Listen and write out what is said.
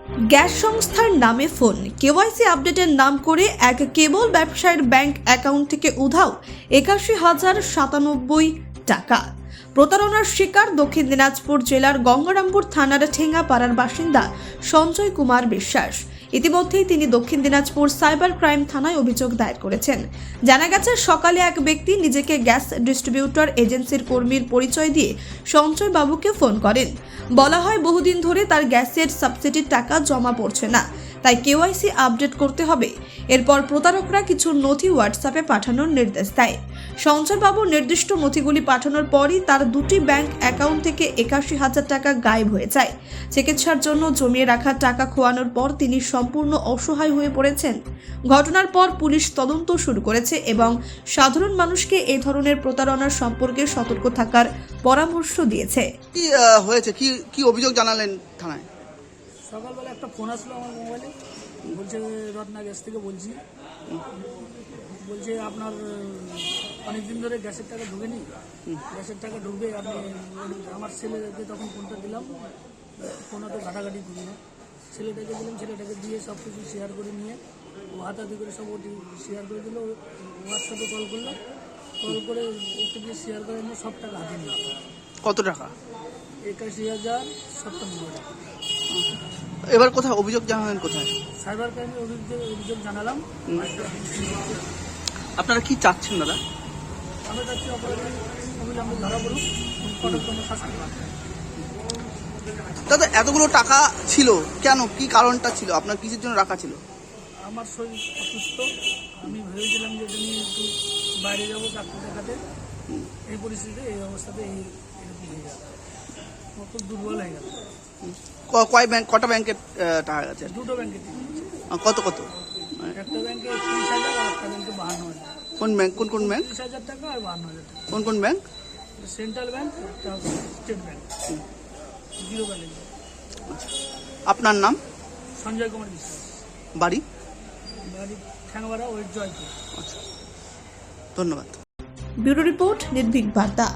Gas সংস্থার নামে phone, KYC আপডেটের নাম করে এক কেবল ব্যবসায়ীর ব্যাংক অ্যাকাউন্ট থেকে উধাও ৮১,০৯৭ টাকা। প্রতারণার শিকার দক্ষিণ দিনাজপুর জেলার গঙ্গারামপুর থানার ঠেঙ্গাপাড়ার বাসিন্দা সঞ্জয় কুমার বিশ্বাস। ইতিমধ্যেই তিনি দক্ষিণ দিনাজপুর সাইবার ক্রাইম থানায় অভিযোগ দায়ের করেছেন। জানা গেছে, সকালে এক ব্যক্তি নিজেকে গ্যাস ডিস্ট্রিবিউটর এজেন্সির কর্মীর পরিচয় দিয়ে সঞ্জয় বাবুকে ফোন করেন। বলা হয়, বহুদিন ধরে তার গ্যাসের সাবসিডির টাকা জমা পড়ছে না, তাই কেওয়াইসি আপডেট করতে হবে। এরপর প্রতারকরা কিছু নথি হোয়াটসঅ্যাপে পাঠানোর নির্দেশ দেয়। সঞ্জয় বাবু নির্দিষ্ট নথিগুলি পাঠানোর পরই তার দুটি ব্যাংক অ্যাকাউন্ট থেকে ৮১,০০০ টাকা গায়েব হয়ে যায়। চিকিৎসার জন্য জমিয়ে রাখা টাকা খোয়ানোর পর তিনি সম্পূর্ণ অসহায় হয়ে পড়েছেন। ঘটনার পর পুলিশ তদন্ত শুরু করেছে এবং সাধারণ মানুষকে এই ধরনের প্রতারণার সম্পর্কে সতর্ক থাকার পরামর্শ দিয়েছে। কি হয়েছে, কি কি অভিযোগ জানালেন থানায়? সকালবেলা একটা ফোন আসলো আমার মোবাইলে, বলছে রত্না গ্যাস থেকে বলছি, বলছে আপনার অনেকদিন ধরে গ্যাসের টাকা ঢুকেনি, গ্যাসের টাকা ঢুকবে আপনি। আমার ছেলেকে তখন ফোনটা দিলাম, ফোনে তো ঘাটাঘাটি করি না, ছেলেটাকে দিলাম, ছেলেটাকে দিয়ে সব কিছু শেয়ার করে নিয়ে ও হাতাহাতি করে সব ওটি শেয়ার করে দিল। হোয়াটসঅ্যাপে কল করলো, কল করে ওকে দিয়ে শেয়ার করে নিয়ে সব টাকা হাতে নিল। কত টাকা? ৮১,০৯৭ টাকা। এবার কোথায় অভিযোগ জানালেন? কোথায়? সাইবার ক্রাইমে অভিযোগ জানালাম। আপনারা কি চাচ্ছেন দাদা? আমরা চাচ্ছি অপরাধী অবিলম্বে ধরা পড়ুক, কঠোরতম শাস্তি পাক। দাদা, এতগুলো টাকা ছিল কেন? কি কারণটা ছিল? আপনার কিসের জন্য রাখা ছিল? আমার শরীর অসুস্থ, আমি ভেবেছিলাম যে এটা নিয়ে একটু বাইরে যাবো ডাক্তার দেখাতে। এই পরিস্থিতিতে, এই অবস্থাতে এরকম হয়ে গেল, খুব দুর্বল হয়ে গেল। কটা ব্যাংকে টাকা গেছে? দুটো ব্যাংকে কত কত? একটা ব্যাংকে ৩০,০০০ আর একটা ব্যাংকে ৫২,০০০। কোন ব্যাংক? কোন ব্যাংক? ৩০,০০০ টাকা আর ৫২,০০০ টাকা। কোন bank? Central bank, state bank, zero bank. আপনার নাম? সঞ্জয় কুমার বিশ্বাস। বাড়ি? বাড়ি ঠ্যাংবাড়া, ওয়েস্ট জয়পুর। আচ্ছা, ধন্যবাদ। ব্যুরো রিপোর্ট, নির্ভীক বার্তা।